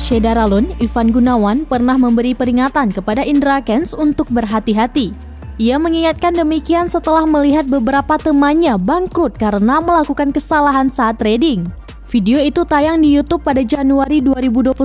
Syederalun, Ivan Gunawan pernah memberi peringatan kepada Indra Kents untuk berhati-hati. Ia mengingatkan demikian setelah melihat beberapa temannya bangkrut karena melakukan kesalahan saat trading. Video itu tayang di YouTube pada Januari 2021,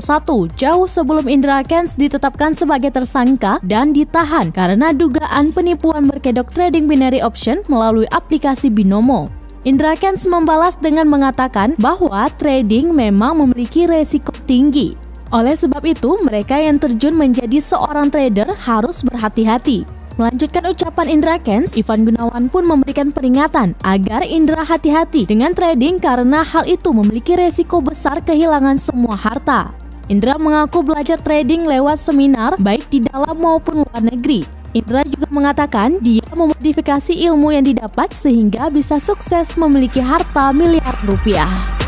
jauh sebelum Indra Kents ditetapkan sebagai tersangka dan ditahan karena dugaan penipuan berkedok trading binary option melalui aplikasi Binomo. Indra Kents membalas dengan mengatakan bahwa trading memang memiliki resiko tinggi. Oleh sebab itu, mereka yang terjun menjadi seorang trader harus berhati-hati. Melanjutkan ucapan Indra Kents, Ivan Gunawan pun memberikan peringatan agar Indra hati-hati dengan trading karena hal itu memiliki resiko besar kehilangan semua harta. Indra mengaku belajar trading lewat seminar baik di dalam maupun luar negeri. Indra juga mengatakan dia memodifikasi ilmu yang didapat sehingga bisa sukses memiliki harta miliaran rupiah.